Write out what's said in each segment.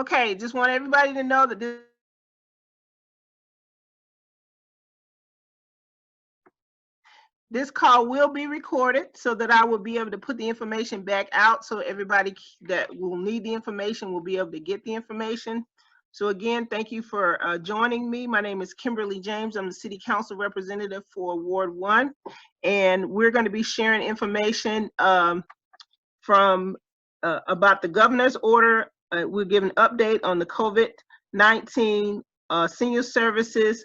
Okay, just want everybody to know that this call will be recorded so that I will be able to put the information back out so everybody that will need the information will be able to get the information. So again, thank you for joining me. My name is Kimberly James. I'm the City Council Representative for Ward 1, and we're going to be sharing information from about the governor's order. We'll give an update on the COVID-19 senior services,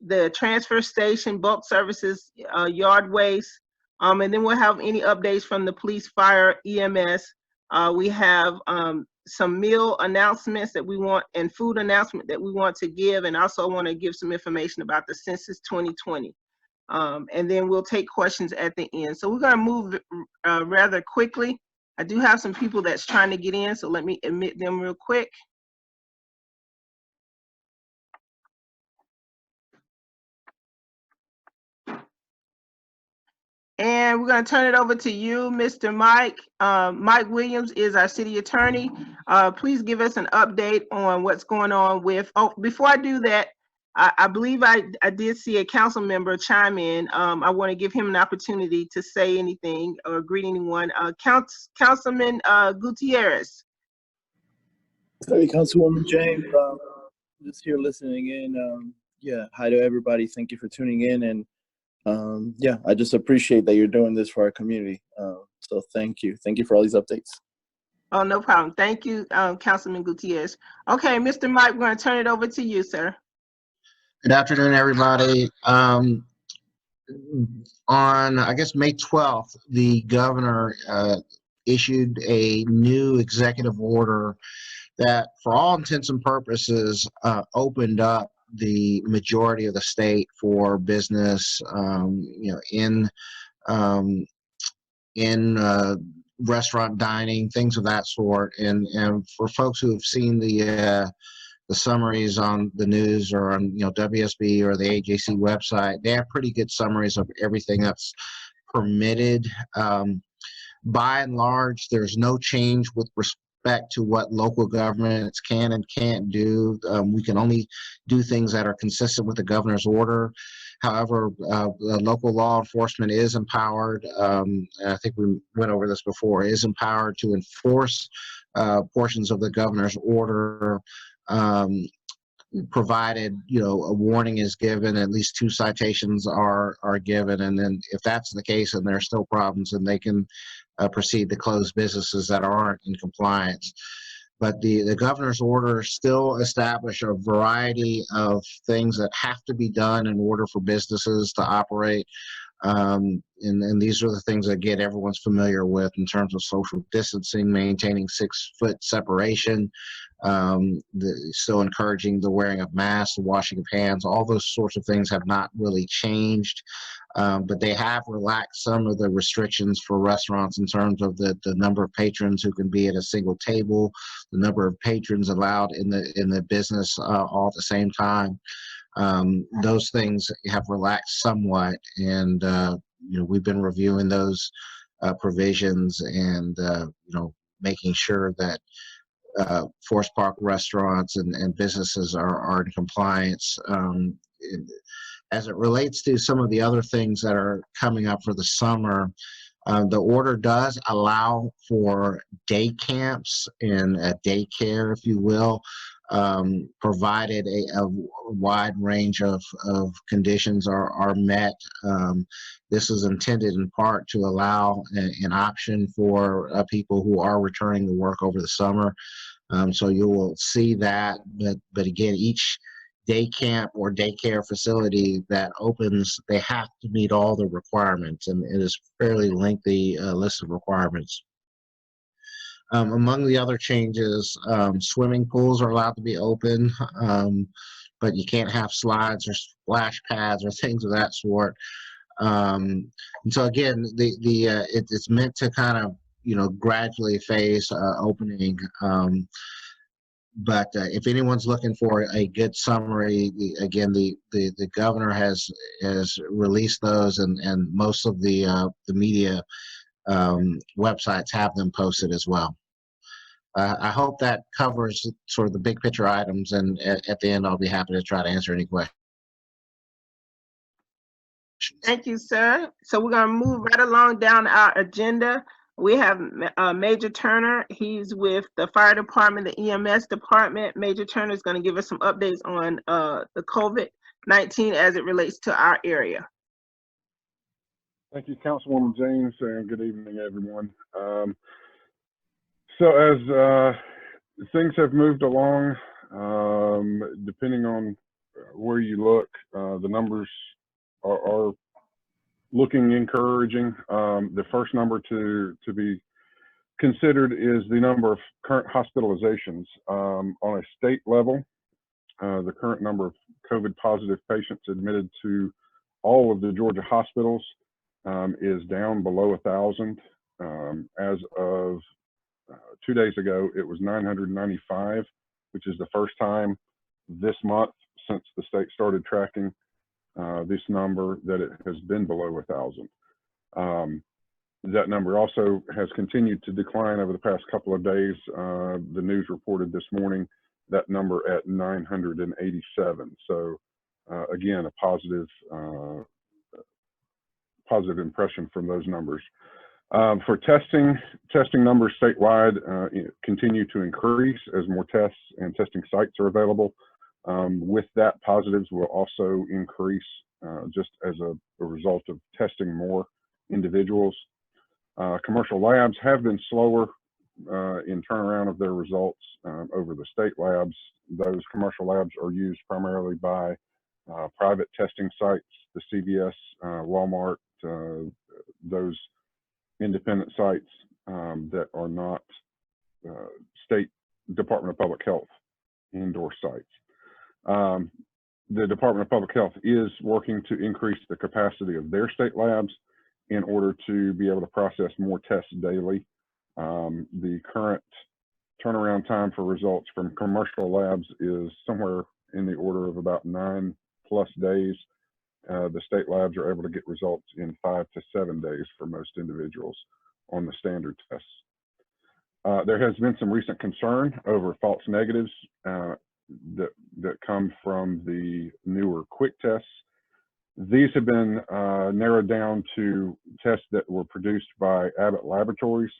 the transfer station, bulk services, yard waste, and then we'll have any updates from the police, fire, EMS. We have some meal announcements that we want and food announcement that we want to give, and also want to give some information about the Census 2020. And then we'll take questions at the end. So we're going to move rather quickly. I do have some people that's trying to get in, so let me admit them real quick. And we're going to turn it over to you, Mr. Mike. Mike Williams is our city attorney. Please give us an update on what's going on with, oh, before I do that, I believe I did see a council member chime in. I want to give him an opportunity to say anything or greet anyone. Councilman Gutierrez. Hey, Councilwoman James, just here listening in. Yeah, hi to everybody. Thank you for tuning in. And yeah, I just appreciate that you're doing this for our community. So thank you. Thank you for all these updates. Oh, no problem. Thank you, Councilman Gutierrez. Okay, Mr. Mike, we're going to turn it over to you, sir. Good afternoon, everybody. On, I guess, May 12th, the governor issued a new executive order that, for all intents and purposes, opened up the majority of the state for business, in restaurant dining, things of that sort. And for folks who have seen the summaries on the news or on WSB or the AJC website, they have pretty good summaries of everything that's permitted. By and large, there's no change with respect to what local governments can and can't do. We can only do things that are consistent with the governor's order. However, local law enforcement is empowered, and I think we went over this before, is empowered to enforce portions of the governor's order, provided a warning is given, at least 2 citations are given, and then if that's the case and there are still problems, then they can proceed to close businesses that aren't in compliance. But the governor's order still establish a variety of things that have to be done in order for businesses to operate. And these are the things that get everyone's familiar with in terms of social distancing, maintaining 6-foot separation, still encouraging the wearing of masks, the washing of hands. All those sorts of things have not really changed, but they have relaxed some of the restrictions for restaurants in terms of the number of patrons who can be at a single table, the number of patrons allowed in the business all at the same time. Those things have relaxed somewhat, and we've been reviewing those provisions and making sure that Forest Park restaurants and businesses are in compliance. As it relates to some of the other things that are coming up for the summer, the order does allow for day camps and a daycare, if you will, provided a wide range of conditions are met. This is intended in part to allow an option for people who are returning to work over the summer. So you will see that, but again, each day camp or daycare facility that opens, they have to meet all the requirements, and it is a fairly lengthy list of requirements. Among the other changes, swimming pools are allowed to be open, but you can't have slides or splash pads or things of that sort. And so again, it's meant to kind of gradually phase opening. But if anyone's looking for a good summary, again, the governor has released those, and most of the media websites have them posted as well. I hope that covers sort of the big picture items, and at the end, I'll be happy to try to answer any questions. Thank you, sir. So we're going to move right along down our agenda. We have Major Turner. He's with the fire department, the EMS department. Major Turner is going to give us some updates on the COVID-19 as it relates to our area. Thank you, Councilwoman James, and good evening, everyone. So as things have moved along, depending on where you look, the numbers are looking encouraging. The first number to be considered is the number of current hospitalizations. On a state level, the current number of COVID positive patients admitted to all of the Georgia hospitals is down below 1,000. As of 2 days ago, it was 995, which is the first time this month since the state started tracking this number that it has been below 1,000. That number also has continued to decline over the past couple of days. The news reported this morning that number at 987. So again, a positive impression from those numbers. For testing numbers statewide continue to increase as more tests and testing sites are available. With that, positives will also increase just as a result of testing more individuals. Commercial labs have been slower in turnaround of their results over the state labs. Those commercial labs are used primarily by private testing sites, the CVS, Walmart, those independent sites that are not state Department of Public Health indoor sites. The Department of Public Health is working to increase the capacity of their state labs in order to be able to process more tests daily. The current turnaround time for results from commercial labs is somewhere in the order of about 9+ days. The state labs are able to get results in 5 to 7 days for most individuals on the standard tests. There has been some recent concern over false negatives that come from the newer quick tests. These have been narrowed down to tests that were produced by Abbott Laboratories.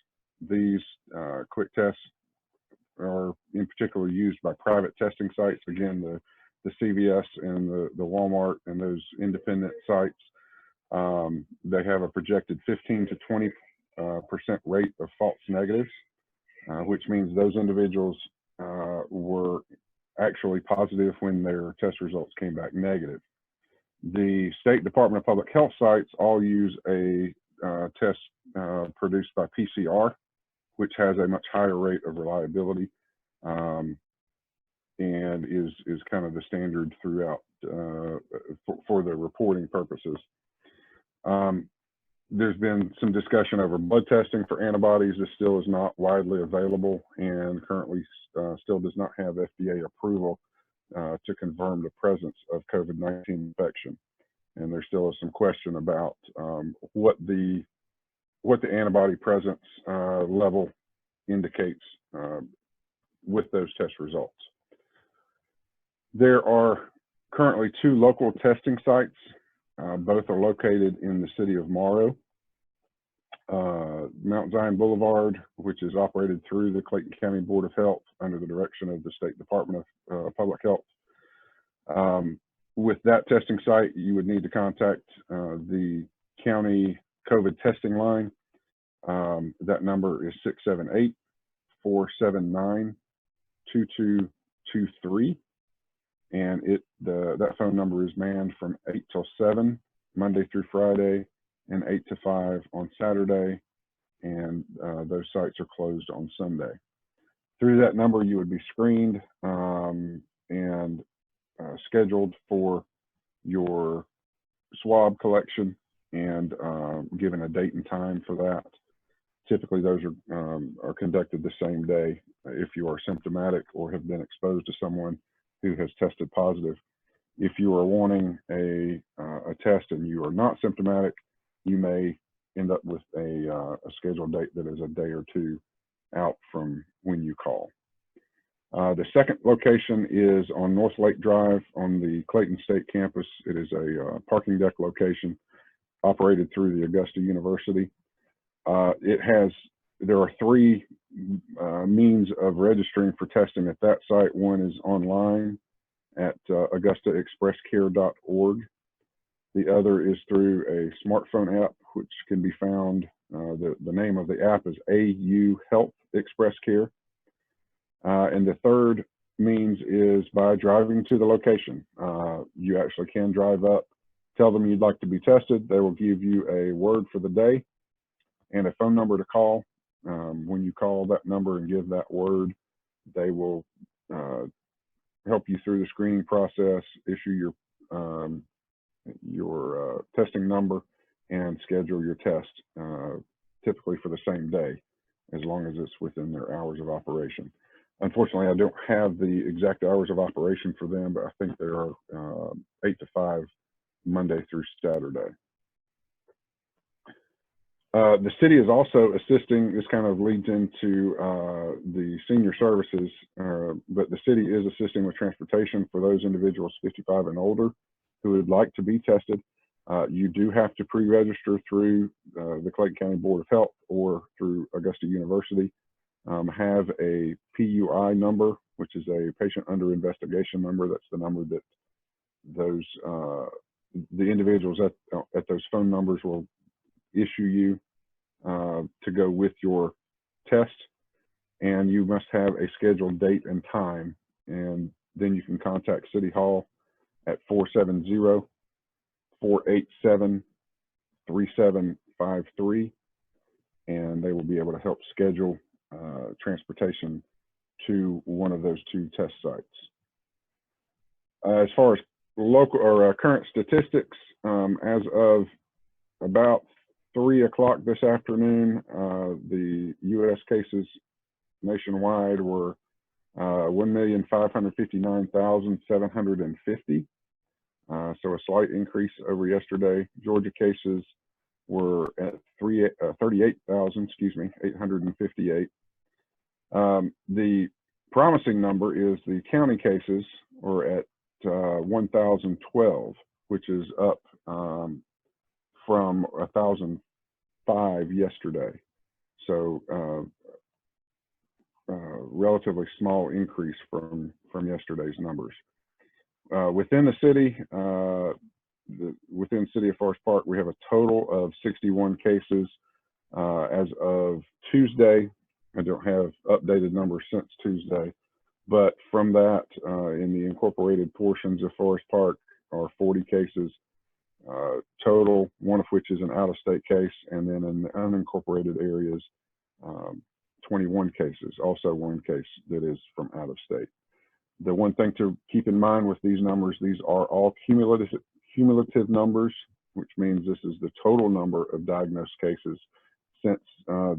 These quick tests are in particular used by private testing sites. Again, the CVS and the Walmart and those independent sites. They have a projected 15 to 20% rate of false negatives, which means those individuals were actually positive when their test results came back negative. The State Department of Public Health sites all use a test produced by PCR, which has a much higher rate of reliability and is kind of the standard throughout for the reporting purposes. There's been some discussion over blood testing for antibodies. This still is not widely available and currently still does not have FDA approval to confirm the presence of COVID-19 infection. And there still is some question about what the antibody presence level indicates with those test results. There are currently 2 local testing sites. Both are located in the city of Morrow. Mount Zion Boulevard, which is operated through the Clayton County Board of Health under the direction of the State Department of Public Health. With that testing site, you would need to contact the county COVID testing line. That number is 678-479-2223. And that phone number is manned from 8 till 7, Monday through Friday, and 8 to 5 on Saturday. And those sites are closed on Sunday. Through that number, you would be screened and scheduled for your swab collection and given a date and time for that. Typically, those are conducted the same day if you are symptomatic or have been exposed to someone who has tested positive. If you are wanting a test and you are not symptomatic, you may end up with a scheduled date that is a day or 2 out from when you call. The second location is on North Lake Drive on the Clayton State campus. It is a parking deck location operated through the Augusta University. There are three means of registering for testing at that site. One is online at augustaexpresscare.org. The other is through a smartphone app, which can be found. The name of the app is AU Health Express Care. And the third means is by driving to the location. You actually can drive up, tell them you'd like to be tested. They will give you a word for the day and a phone number to call. When you call that number and give that word, they will help you through the screening process, issue your testing number, and schedule your test, typically for the same day, as long as it's within their hours of operation. Unfortunately, I don't have the exact hours of operation for them, but I think there are 8 to 5 Monday through Saturday. The city is also assisting. This kind of leads into the senior services, but the city is assisting with transportation for those individuals 55 and older who would like to be tested. You do have to pre-register through the Clayton County Board of Health or through Augusta University. Have a PUI number, which is a patient under investigation number. That's the number that those the individuals at those phone numbers will issue you to go with your test, and you must have a scheduled date and time, and then you can contact City Hall at 470-487-3753, and they will be able to help schedule transportation to one of those 2 test sites. As far as local or current statistics, as of about 3 o'clock this afternoon, the U.S. cases nationwide were 1,559,750. So a slight increase over yesterday. Georgia cases were at 38,858. The promising number is the county cases were at 1,012, which is up from 1,005 yesterday. So relatively small increase from yesterday's numbers. Within the city, within the city of Forest Park, we have a total of 61 cases as of Tuesday. I don't have updated numbers since Tuesday, but from that, in the incorporated portions of Forest Park are 40 cases total, one of which is an out-of-state case, and then in the unincorporated areas, 21 cases, also one case that is from out of state. The one thing to keep in mind with these numbers, these are all cumulative numbers, which means this is the total number of diagnosed cases since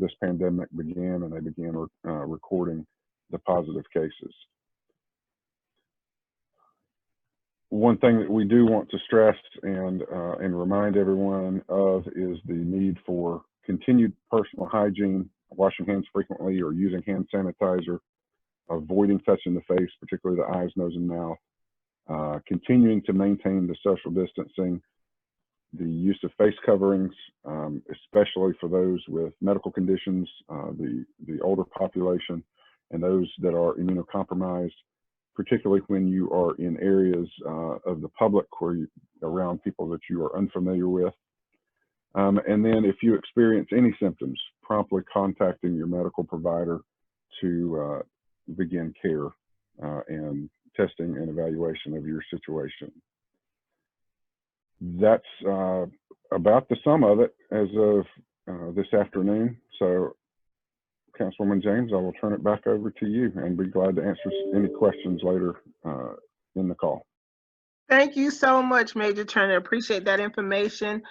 this pandemic began, and they began recording the positive cases. One thing that we do want to stress and remind everyone of is the need for continued personal hygiene, washing hands frequently or using hand sanitizer, avoiding touching the face, particularly the eyes, nose, and mouth, continuing to maintain the social distancing, the use of face coverings, especially for those with medical conditions, the older population, and those that are immunocompromised, particularly when you are in areas of the public where around people that you are unfamiliar with. And then if you experience any symptoms, promptly contacting your medical provider to begin care and testing and evaluation of your situation. That's about the sum of it as of this afternoon. So, Councilwoman James, I will turn it back over to you and be glad to answer any questions later in the call. Thank you so much, Major Turner. Appreciate that information.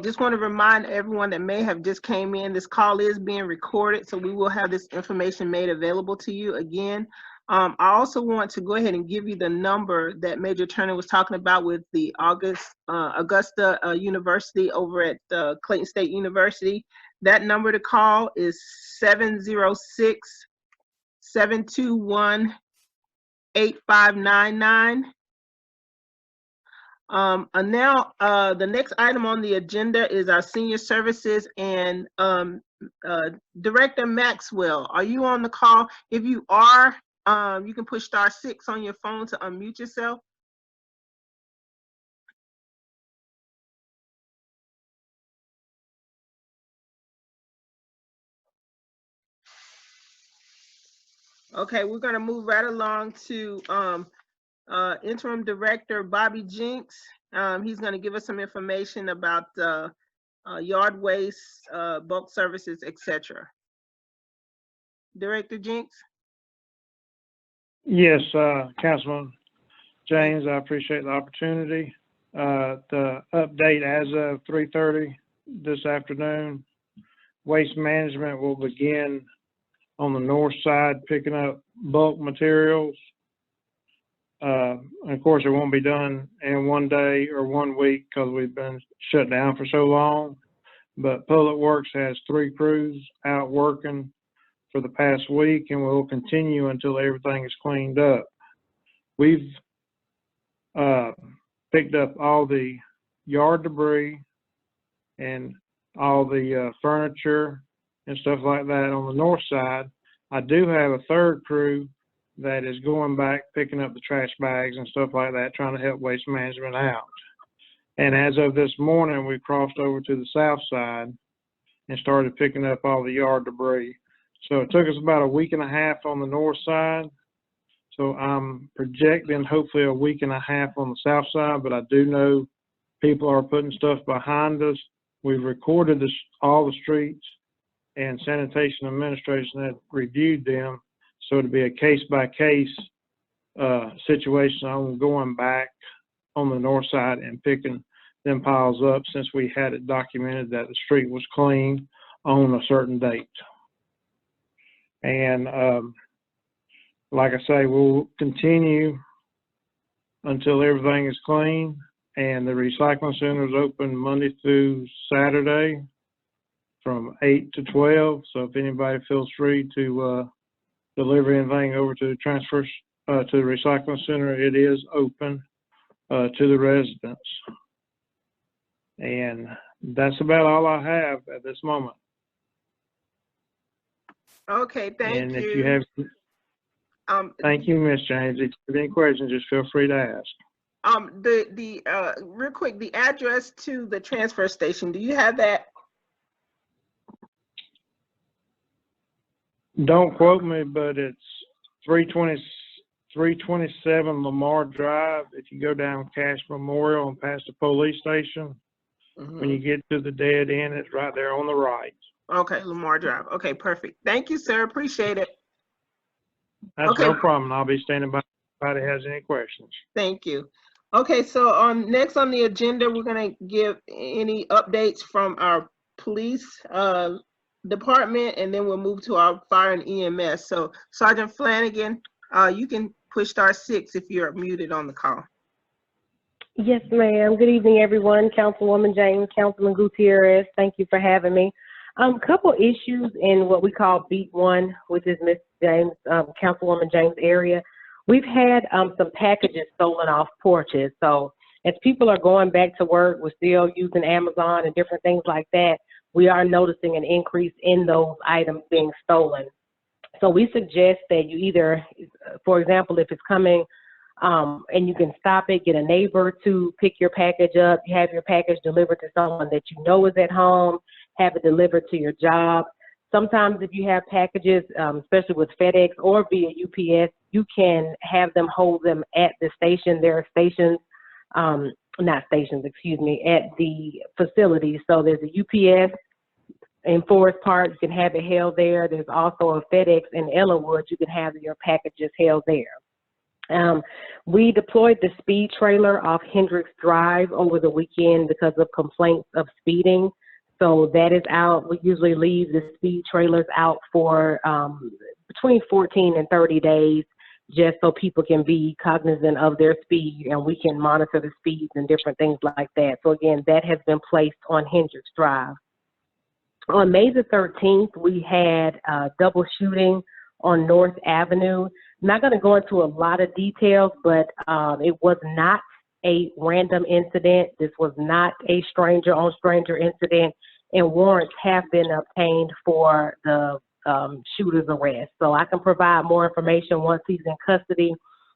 Just want to remind everyone that may have just came in, this call is being recorded, so we will have this information made available to you again. I also want to go ahead and give you the number that Major Turner was talking about with the Augusta University over at Clayton State University. That number to call is 706-721-8255. 8599. And now the next item on the agenda is our senior services, and Director Maxwell, are you on the call? If you are, you can push *6 on your phone to unmute yourself. Okay, we're gonna move right along to Interim Director Bobby Jinks. He's gonna give us some information about yard waste, bulk services, etc. Director Jinks? Yes, Councilman James, I appreciate the opportunity. The update as of 3:30 this afternoon, waste management will begin on the north side picking up bulk materials. Of course, it won't be done in one day or 1 week because we've been shut down for so long. But Public Works has 3 crews out working for the past week, and we'll continue until everything is cleaned up. We've picked up all the yard debris and all the furniture and stuff like that on the north side. I do have a 3rd crew that is going back, picking up the trash bags and stuff like that, trying to help waste management out. And as of this morning, we crossed over to the south side and started picking up all the yard debris. So it took us about a week and a half on the north side. So I'm projecting hopefully a week and a half on the south side, but I do know people are putting stuff behind us. We've recorded this, all the streets, and sanitation administration had reviewed them. So it'd be a case-by-case situation on going back on the north side and picking them piles up, since we had it documented that the street was clean on a certain date. And like I say, we'll continue until everything is clean. And the recycling center is open Monday through Saturday from 8 to 12. So if anybody feels free to deliver anything over to the to the recycling center, it is open to the residents. And that's about all I have at this moment. Okay, thank you. And if you have, thank you, Ms. James. If you have any questions, just feel free to ask. Real quick, the address to the transfer station, do you have that? Don't quote me, but it's 327 Lamar Drive. If you go down Cash Memorial and past the police station, when you get to the dead end, it's right there on the right. Okay, Lamar Drive. Okay, perfect. Thank you, sir. Appreciate it. That's okay. No problem. I'll be standing by if anybody has any questions. Thank you. Okay, so next on the agenda, we're going to give any updates from our police department, and then we'll move to our fire and EMS. So Sergeant Flanagan, you can push *6 if you're muted on the call. Yes, ma'am. Good evening, everyone. Councilwoman James, Councilman Gutierrez, thank you for having me. Couple issues in what we call Beat 1, which is Ms. James, Councilwoman James area. We've had some packages stolen off porches. So as people are going back to work, we're still using Amazon and different things like that. We are noticing an increase in those items being stolen. So we suggest that you either, for example, if it's coming and you can stop it, get a neighbor to pick your package up, have your package delivered to someone that you know is at home, have it delivered to your job. Sometimes if you have packages, especially with FedEx or via UPS, you can have them hold them at the station. There are stations, not stations, excuse me, at the facility. So there's a UPS in Forest Park, you can have it held there. There's also a FedEx in Ellenwood, you can have your packages held there. We deployed the speed trailer off Hendricks Drive over the weekend because of complaints of speeding. So that is out. We usually leave the speed trailers out for between 14 and 30 days, just so people can be cognizant of their speed and we can monitor the speeds and different things like that. So again, that has been placed on Hendricks Drive. On May the 13th, we had a double shooting on North Avenue. not going to go into a lot of details, but it was not a random incident. This was not a stranger on stranger incident, and warrants have been obtained for the shooter's arrest. So I can provide more information once he's in custody.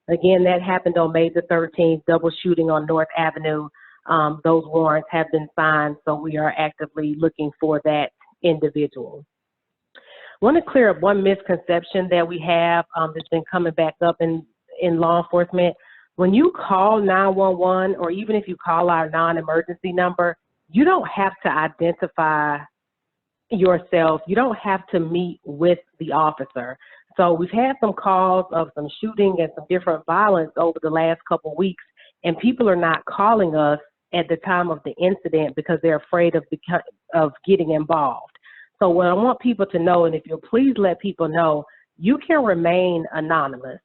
Again, that happened on May the 13th, double shooting on North Avenue. Those warrants have been signed, so we are actively looking for that individual. I want to clear up one misconception that we have that's been coming back up in law enforcement. When you call 911, or even if you call our non-emergency number, you don't have to identify yourself. You don't have to meet with the officer. So we've had some calls of some shooting and some different violence over the last couple of weeks, and people are not calling us at the time of the incident because they're afraid of getting involved. So what I want people to know, and if you'll please let people know, you can remain anonymous.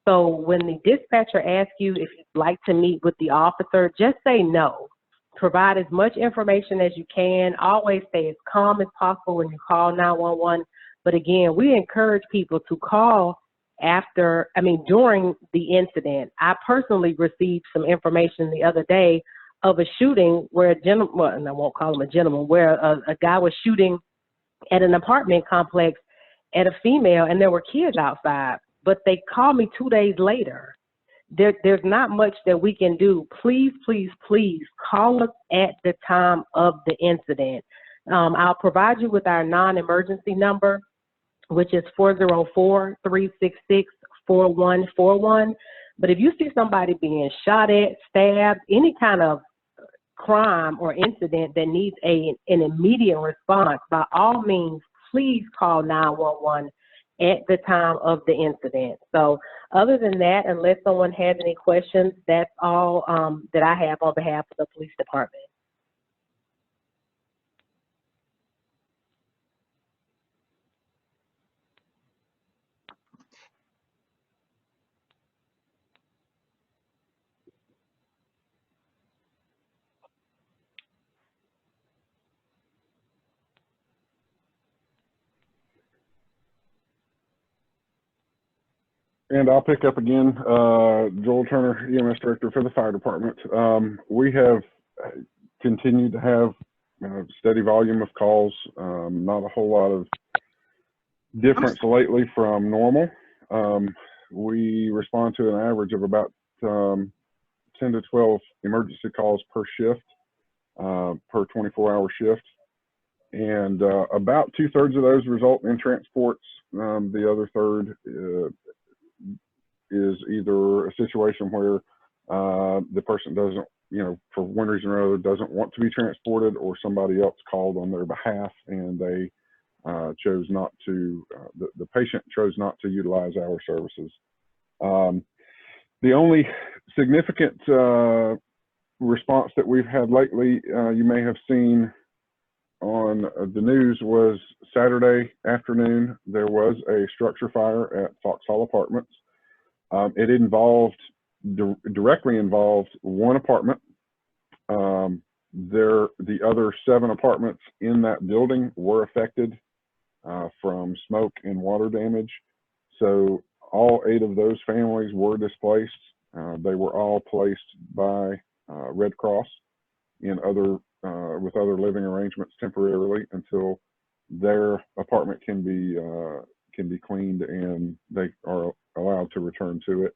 So when the dispatcher asks you if you'd like to meet with the officer, just say no. Provide as much information as you can. Always stay as calm as possible when you call 911. But again, we encourage people to call during the incident. I personally received some information the other day of a shooting where a gentleman, well, and I won't call him a gentleman, where a guy was shooting at an apartment complex at a female, and there were kids outside. But they called me 2 days later. There's not much that we can do. Please, please, please call us at the time of the incident. I'll provide you with our non-emergency number, which is 404-366-4141. But if you see somebody being shot at, stabbed, any kind of crime or incident that needs an immediate response, by all means, please call 911 at the time of the incident. So other than that, unless someone has any questions, that's all that I have on behalf of the police department. And I'll pick up again, Joel Turner, EMS Director for the Fire Department. We have continued to have steady volume of calls, not a whole lot of difference lately from normal. We respond to an average of about 10 to 12 emergency calls per shift, per 24-hour shift. And about 2/3 of those result in transports. The other third is either a situation where the person doesn't, for one reason or another, doesn't want to be transported, or somebody else called on their behalf and they chose not to, the patient chose not to utilize our services. The only significant response that we've had lately, you may have seen on the news, was Saturday afternoon. There was a structure fire at Foxhall Apartments. It directly involved one apartment. The other 7 apartments in that building were affected from smoke and water damage. So all 8 of those families were displaced. They were all placed by Red Cross in with other living arrangements temporarily until their apartment can be cleaned and they are allowed to return to it.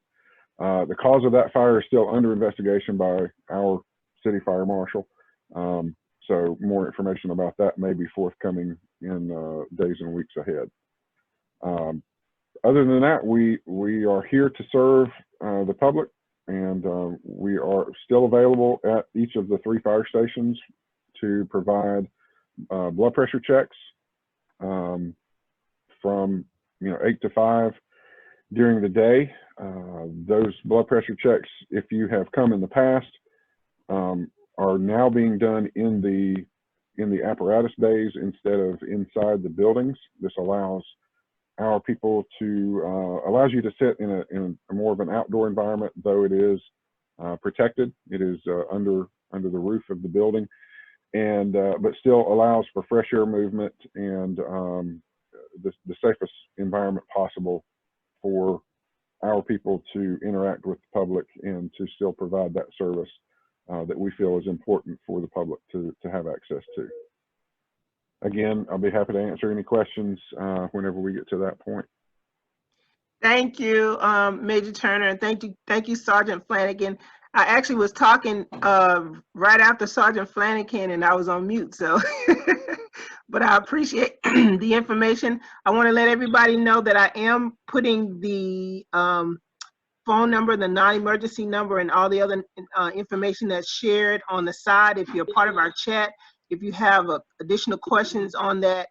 The cause of that fire is still under investigation by our city fire marshal. So more information about that may be forthcoming in days and weeks ahead. Other than that, we are here to serve the public, and we are still available at each of the 3 fire stations to provide blood pressure checks from 8 to 5 during the day. Those blood pressure checks, if you have come in the past, are now being done in the apparatus bays instead of inside the buildings. This allows our people to allows you to sit in a more of an outdoor environment, though it is protected. It is under the roof of the building, and but still allows for fresh air movement and the safest environment possible for our people to interact with the public and to still provide that service that we feel is important for the public to have access to. Again, I'll be happy to answer any questions whenever we get to that point. Thank you, Major Turner, and thank you, Sergeant Flanagan. I actually was talking right after Sergeant Flanagan, and I was on mute, so but I appreciate the information. I want to let everybody know that I am putting the phone number, the non-emergency number, and all the other information that's shared on the side. If you're part of our chat, if you have additional questions on that,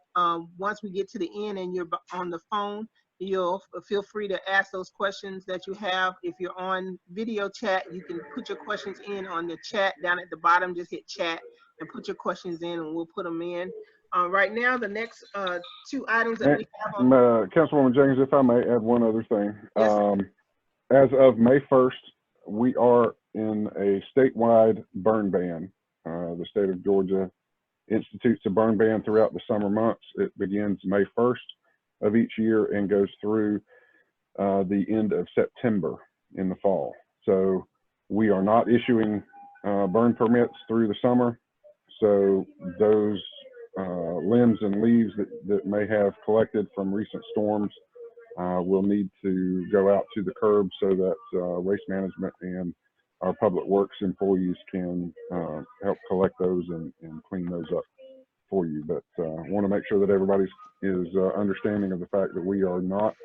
once we get to the end and you're on the phone, you'll feel free to ask those questions that you have. If you're on video chat, you can put your questions in on the chat down at the bottom. Just hit chat and put your questions in, and we'll put them in. Right now, the next two items that we have on. Councilwoman Jenkins, if I may add one other thing. Yes. As of May 1st, we are in a statewide burn ban. The state of Georgia institutes a burn ban throughout the summer months. It begins May 1st of each year and goes through the end of September in the fall. So we are not issuing burn permits through the summer. So those limbs and leaves that may have collected from recent storms will need to go out to the curb so that waste management and our public works employees can help collect those and clean those up for you. But I want to make sure that everybody is understanding of the fact that we are not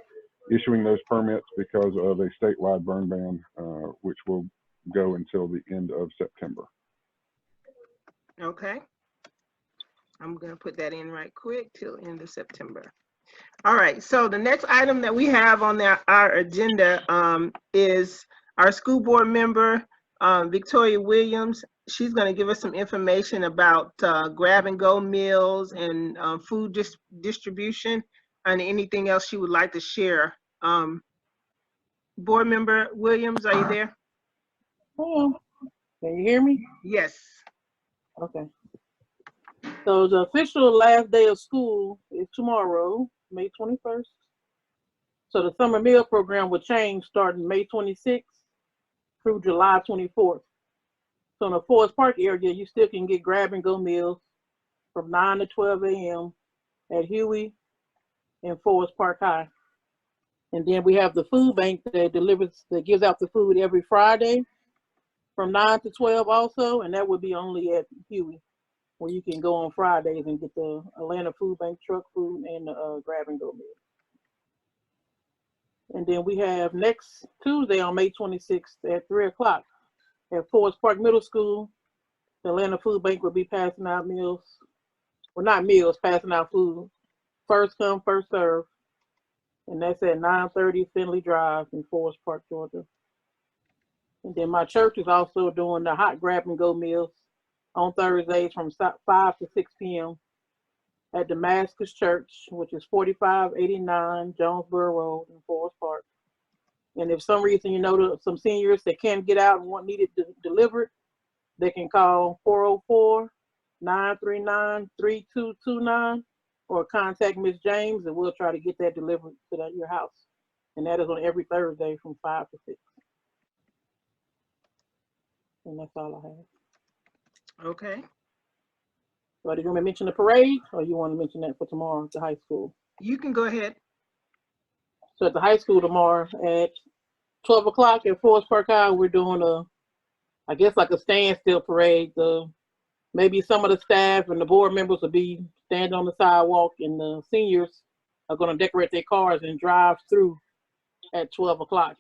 issuing those permits because of a statewide burn ban, which will go until the end of September. Okay. I'm going to put that in right quick till end of September. All right, so the next item that we have on our agenda is our school board member, Victoria Williams. She's going to give us some information about grab-and-go meals and food distribution and anything else she would like to share. Board member Williams, are you there? Hello. Can you hear me? Yes. Okay. So the official last day of school is tomorrow, May 21st. So the summer meal program will change starting May 26th through July 24th. So in the Forest Park area, you still can get grab-and-go meals from 9 to 12 a.m. at Huey and Forest Park High. And then we have the food bank that gives out the food every Friday from 9 to 12 also, and that would be only at Huey, where you can go on Fridays and get the Atlanta Food Bank truck food and the grab-and-go meal. And then we have next Tuesday on May 26th at 3 o'clock at Forest Park Middle School, the Atlanta Food Bank will be passing out meals. Well, not meals, passing out food. First come, first serve. And that's at 930 Finley Drive in Forest Park, Georgia. And then my church is also doing the hot grab-and-go meals on Thursdays from 5 to 6 p.m. at Damascus Church, which is 4589 Jonesboro Road in Forest Park. And if some reason you know some seniors that can't get out and want needed delivered, they can call 404-939-3229 or contact Ms. James, and we'll try to get that delivered to your house. And that is on every Thursday from 5 to 6. And that's all I have. Okay. So do you want me to mention the parade, or you want to mention that for tomorrow at the high school? You can go ahead. So at the high school tomorrow at 12 o'clock at Forest Park High, we're doing I guess like a standstill parade. Maybe some of the staff and the board members will be standing on the sidewalk, and the seniors are going to decorate their cars and drive through at 12 o'clock.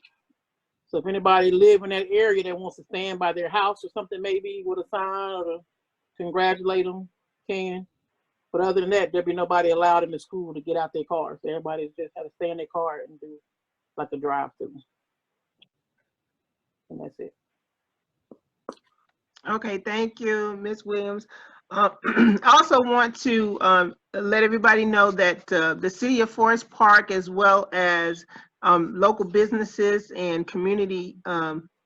So if anybody live in that area that wants to stand by their house or something, maybe with a sign or to congratulate them, can. But other than that, there'll be nobody allowed in the school to get out their cars. So everybody just has to stay in their car and do like a drive-through. And that's it. Okay, thank you, Ms. Williams. I also want to let everybody know that the City of Forest Park, as well as local businesses and community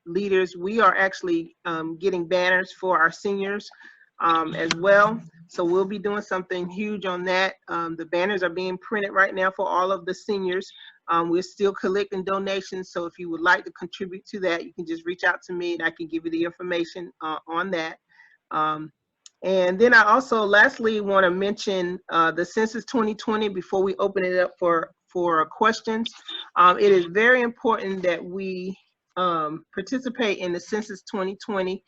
leaders, we are actually getting banners for our seniors as well. So we'll be doing something huge on that. The banners are being printed right now for all of the seniors. We're still collecting donations, so if you would like to contribute to that, you can just reach out to me and I can give you the information on that. And then I also lastly want to mention the Census 2020 before we open it up for questions. It is very important that we participate in the Census 2020.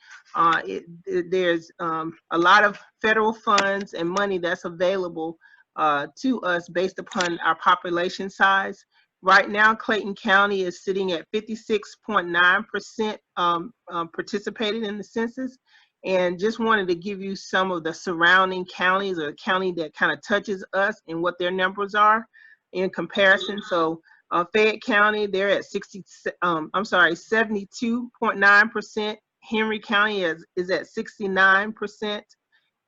There's a lot of federal funds and money that's available to us based upon our population size. Right now, Clayton County is sitting at 56.9% participated in the census. And just wanted to give you some of the surrounding counties, or a county that kind of touches us and what their numbers are in comparison. So Fayette County, they're at 72.9%. Henry County is at 69%.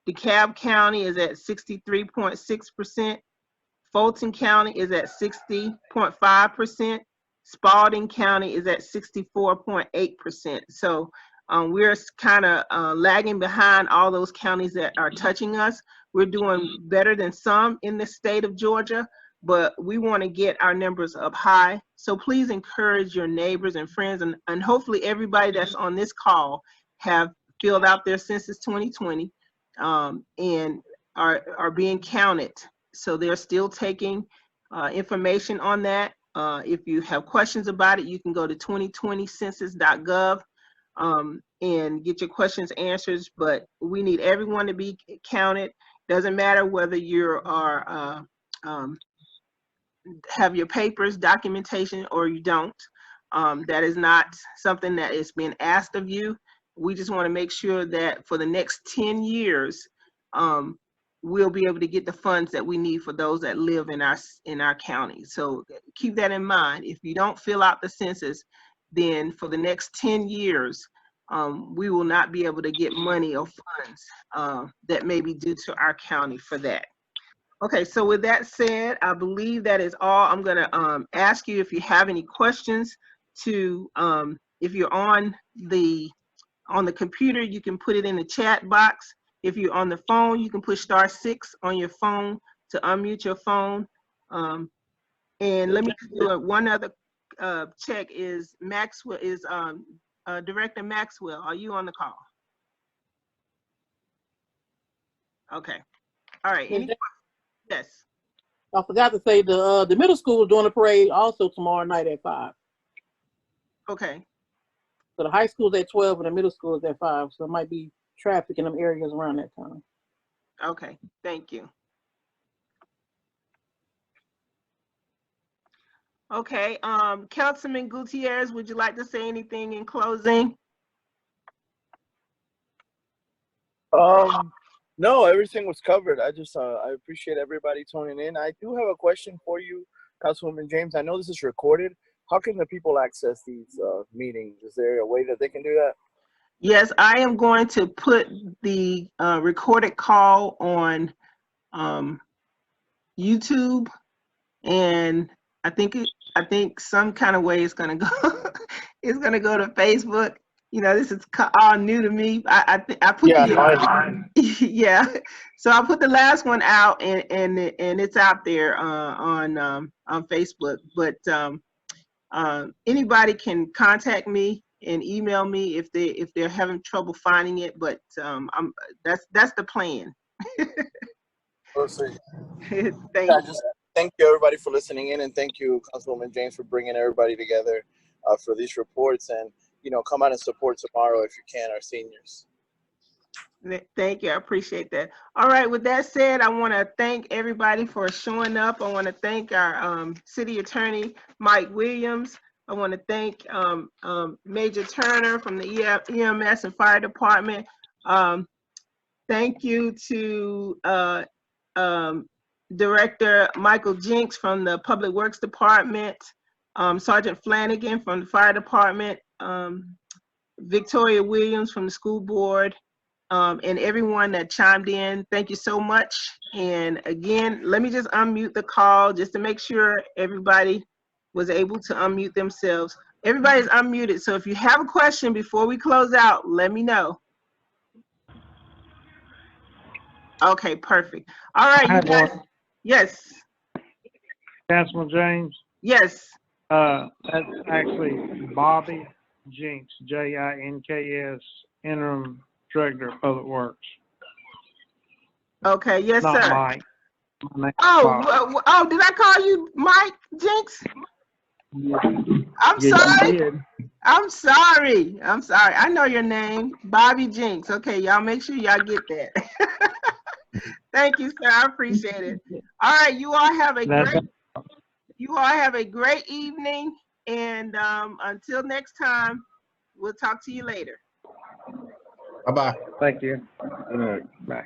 DeKalb County is at 63.6%. Fulton County is at 60.5%. Spalding County is at 64.8%. So we're kind of lagging behind all those counties that are touching us. We're doing better than some in the state of Georgia, but we want to get our numbers up high. So please encourage your neighbors and friends, and hopefully everybody that's on this call have filled out their Census 2020 and are being counted. So they're still taking information on that. If you have questions about it, you can go to 2020census.gov and get your questions answered. But we need everyone to be counted. Doesn't matter whether you are have your papers, documentation, or you don't. That is not something that is being asked of you. We just want to make sure that for the next 10 years, we'll be able to get the funds that we need for those that live in our county. So keep that in mind. If you don't fill out the census, then for the next 10 years, we will not be able to get money or funds that may be due to our county for that. Okay, so with that said, I believe that is all. I'm gonna ask you if you have any questions to, if you're on the computer, you can put it in the chat box. If you're on the phone, you can push *6 on your phone to unmute your phone. And let me do one other check. Is Maxwell, is Director Maxwell, are you on the call? Okay. All right. Any questions? Yes. I forgot to say the middle school is doing a parade also tomorrow night at 5. Okay. So the high school's at 12 and the middle school is at 5. So it might be traffic in them areas around that time. Okay. Thank you. Okay. Councilman Gutierrez, would you like to say anything in closing? No, everything was covered. I just I appreciate everybody tuning in. I do have a question for you, Councilwoman James. I know this is recorded. How can the people access these meetings? Is there a way that they can do that? Yes, I am going to put the recorded call on YouTube, and I think some kind of way it's gonna go. It's gonna go to Facebook. You know, this is all new to me. I put yeah. So I put the last one out, and it's out there on Facebook. But anybody can contact me and email me if they're having trouble finding it. But that's the plan. We'll see. Thank you everybody for listening in, and thank you, Councilwoman James, for bringing everybody together for these reports. And come out and support tomorrow if you can, our seniors. Thank you. I appreciate that. All right. With that said, I want to thank everybody for showing up. I want to thank our city attorney, Mike Williams. I want to thank Major Turner from the EMS and fire department. Thank you to Director Michael Jinks from the Public Works Department, Sergeant Flanagan from the fire department, Victoria Williams from the school board, and everyone that chimed in. Thank you so much. And again, let me just unmute the call just to make sure everybody was able to unmute themselves. Everybody's unmuted. So if you have a question before we close out, let me know. Okay, perfect. All right, I you have guys. one. Yes, Councilman James, yes. that's actually Bobby Jinks, Jinks, interim director of Public Works. Okay, yes, Not sir. Mike. My name's Oh, Bob. oh, did I call you Mike Jinks? I'm Yes, sorry. you did. I'm sorry. I'm sorry. I know your name, Bobby Jinks. Okay, y'all make sure y'all get that. Thank you, sir. I appreciate it. All right, you all have a great evening, and until next time, we'll talk to you later. Bye-bye. Thank you. Good night. Bye.